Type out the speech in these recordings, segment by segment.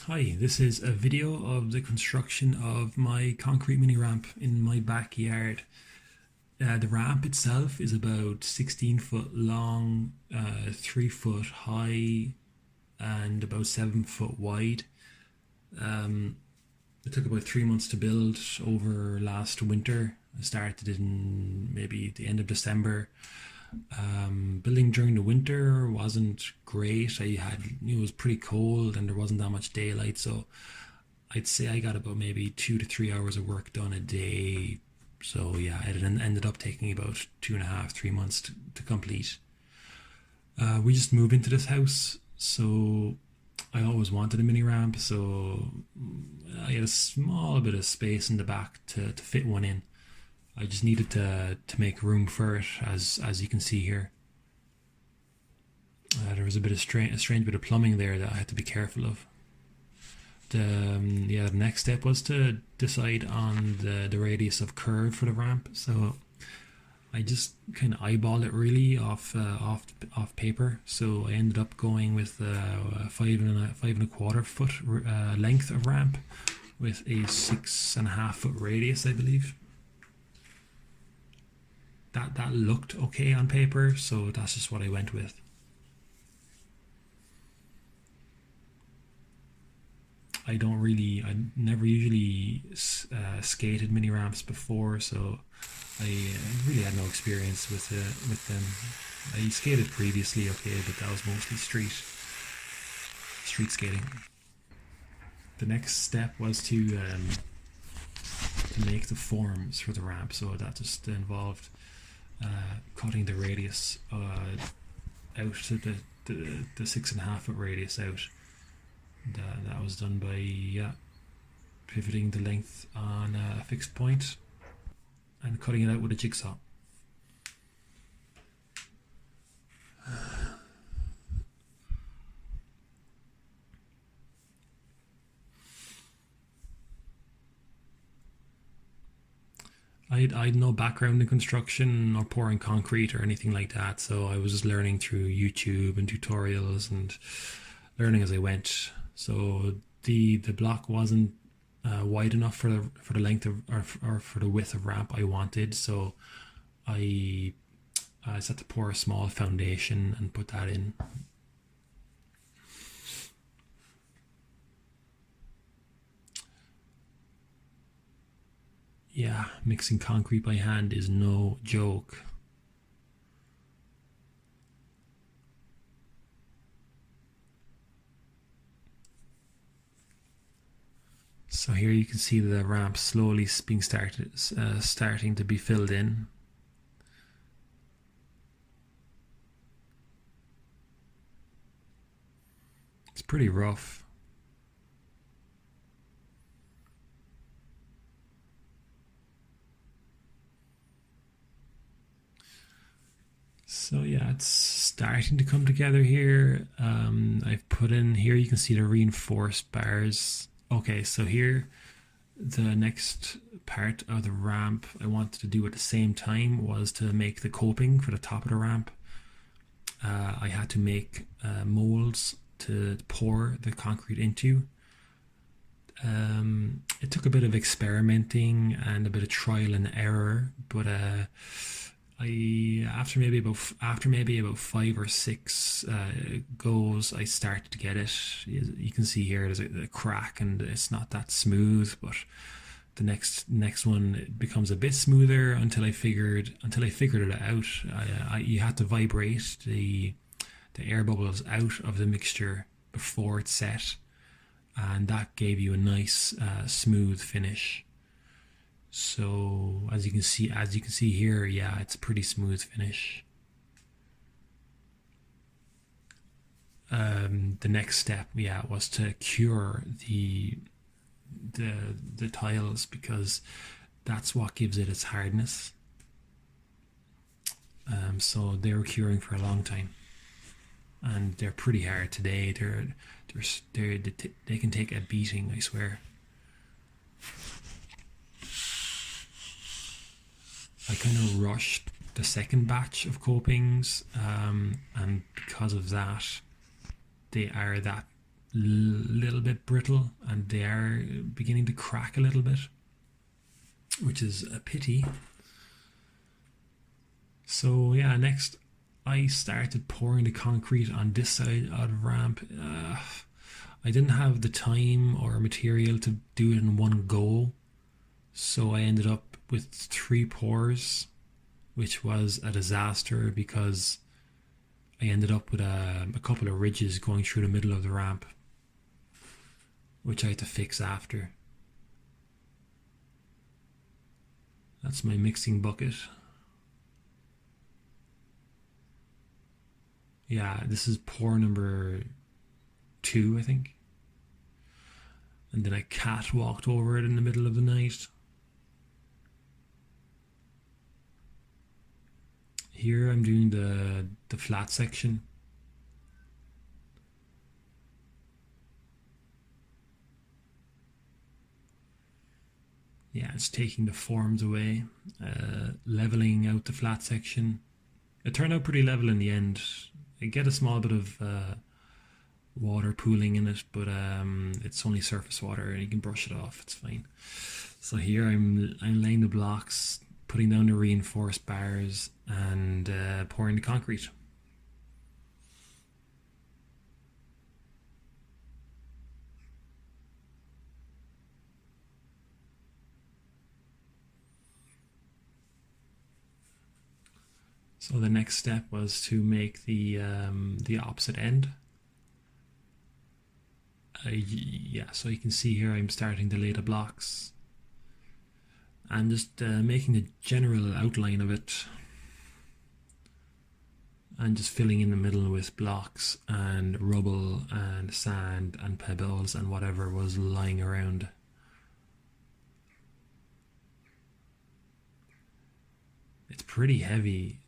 Hi, this is a video of the construction of my concrete mini ramp in my backyard. The ramp itself is about 16 foot long, 3 foot high, and about 7 foot wide. It took about 3 months to build over last winter. I started in maybe the end of December. Building during the winter wasn't great. It was pretty cold and there wasn't that much daylight, so I'd say I got about maybe 2 to 3 hours of work done a day. So yeah, it ended up taking about 2.5, 3 months to complete. We just moved into this house, so I always wanted a mini ramp, so I had a small bit of space in the back to fit one in. I just needed to make room for it, as you can see here. There was a strange bit of plumbing there that I had to be careful of. The next step was to decide on the radius of curve for the ramp. So I just kind of eyeballed it really off paper. So I ended up going with a 5.25 foot length of ramp with a 6.5 foot radius, I believe. That looked okay on paper, so that's just what I went with. I never usually skated mini ramps before, so I really had no experience with them. I skated previously, okay, but that was mostly street skating. The next step was to make the forms for the ramp, so that just involved cutting the radius out to the 6.5 foot radius out. That was done by pivoting the length on a fixed point and cutting it out with a jigsaw. I'd no background in construction or pouring concrete or anything like that, so I was just learning through YouTube and tutorials and learning as I went. So the block wasn't wide enough for the length of or for the width of ramp I wanted, so I just had to pour a small foundation and put that in. Yeah, mixing concrete by hand is no joke. So here you can see the ramp slowly being starting to be filled in. It's pretty rough. So yeah, it's starting to come together here. I've put in here, you can see the reinforced bars. Okay, so here, the next part of the ramp I wanted to do at the same time was to make the coping for the top of the ramp. I had to make molds to pour the concrete into. It took a bit of experimenting and a bit of trial and error, but after maybe about 5 or 6 goes, I started to get it. You can see here there's a crack and it's not that smooth, but the next one it becomes a bit smoother until I figured it out. You had to vibrate the air bubbles out of the mixture before it's set, and that gave you a nice smooth finish. So as you can see here, yeah, it's a pretty smooth finish. The next step, yeah, was to cure the tiles, because that's what gives it its hardness. So they were curing for a long time, and they're pretty hard today. They can take a beating, I swear. I kind of rushed the second batch of copings, and because of that, they are that little bit brittle and they are beginning to crack a little bit, which is a pity. So yeah, next I started pouring the concrete on this side of the ramp. I didn't have the time or material to do it in one go, so I ended up with 3 pours, which was a disaster because I ended up with a couple of ridges going through the middle of the ramp, which I had to fix after. That's my mixing bucket. Yeah, this is pour number 2, I think. And then a cat walked over it in the middle of the night. Here I'm doing the flat section. Yeah, it's taking the forms away, leveling out the flat section. It turned out pretty level in the end. I get a small bit of water pooling in it, but it's only surface water and you can brush it off, it's fine. So here I'm laying the blocks, putting down the reinforced bars and pouring the concrete. So the next step was to make the opposite end. Yeah, so you can see here I'm starting to lay the blocks and just making a general outline of it and just filling in the middle with blocks and rubble and sand and pebbles and whatever was lying around. It's pretty heavy,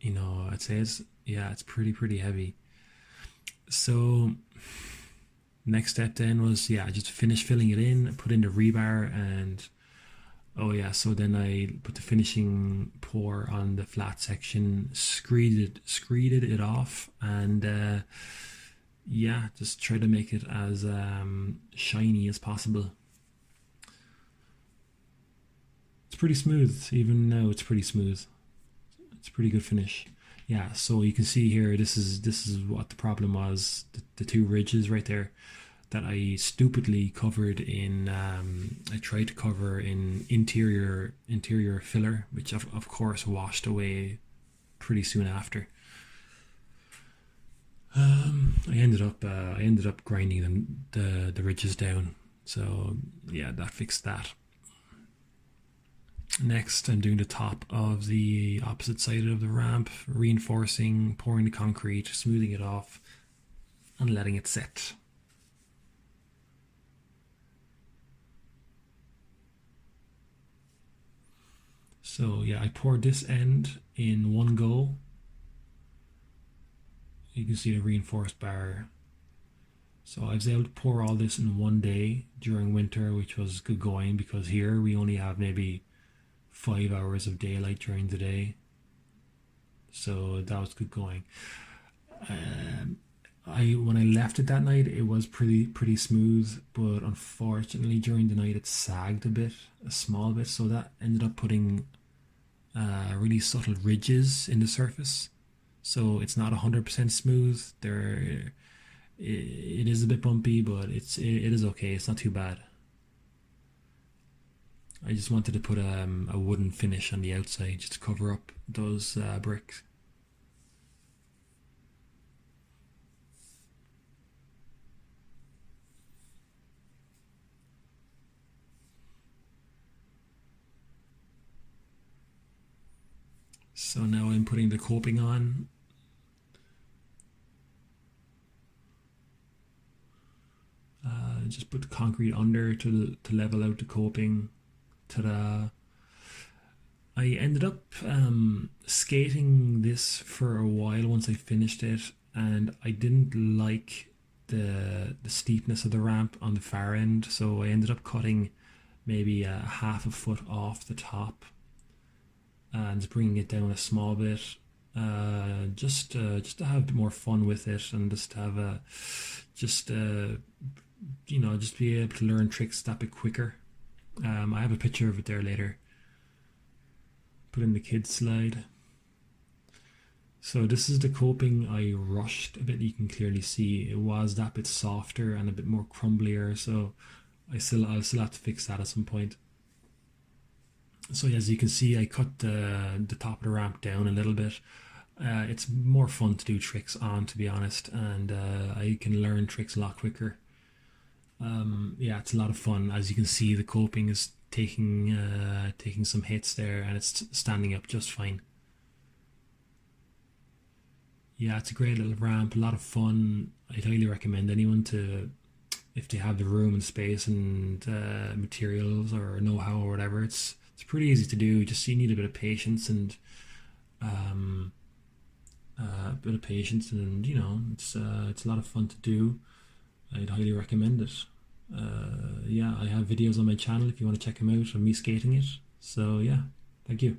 you know, I'd say it's pretty heavy. So next step then was just finish filling it in, put in the rebar, and so then I put the finishing pour on the flat section, screeded it off, and just try to make it as shiny as possible. It's pretty smooth, even now it's pretty smooth. It's a pretty good finish. Yeah, so you can see here, this is what the problem was, the 2 ridges right there that I stupidly covered in, I tried to cover in interior filler, which of course washed away pretty soon after. I ended up grinding the ridges down, so yeah, that fixed that. Next, I'm doing the top of the opposite side of the ramp, reinforcing, pouring the concrete, smoothing it off, and letting it set. So yeah, I poured this end in one go. You can see the reinforced bar. So I was able to pour all this in one day during winter, which was good going because here we only have maybe 5 hours of daylight during the day, so that was good going. When I left it that night, it was pretty smooth, but unfortunately during the night it sagged a small bit, so that ended up putting really subtle ridges in the surface. So it's not 100% smooth. It is a bit bumpy, but it is okay. It's not too bad. I just wanted to put a wooden finish on the outside just to cover up those bricks. So now I'm putting the coping on. Just put the concrete under to level out the coping. Ta-da! I ended up skating this for a while once I finished it, and I didn't like the steepness of the ramp on the far end, so I ended up cutting maybe a half a foot off the top and bringing it down a small bit, just to have a bit more fun with it, and just to have a just just be able to learn tricks that bit quicker. I have a picture of it there later. Put in the kids slide. So this is the coping I rushed a bit. You can clearly see it was that bit softer and a bit more crumblier. So I'll still have to fix that at some point. So as you can see, I cut the top of the ramp down a little bit. It's more fun to do tricks on, to be honest, and I can learn tricks a lot quicker. Yeah, it's a lot of fun. As you can see, the coping is taking some hits there, and it's standing up just fine. Yeah, it's a great little ramp, a lot of fun. I'd highly recommend anyone to, if they have the room and space and materials or know-how or whatever. It's pretty easy to do. Just you need a bit of patience and um, it's a lot of fun to do. I'd highly recommend it. Yeah, I have videos on my channel if you want to check them out of me skating it. So yeah, thank you.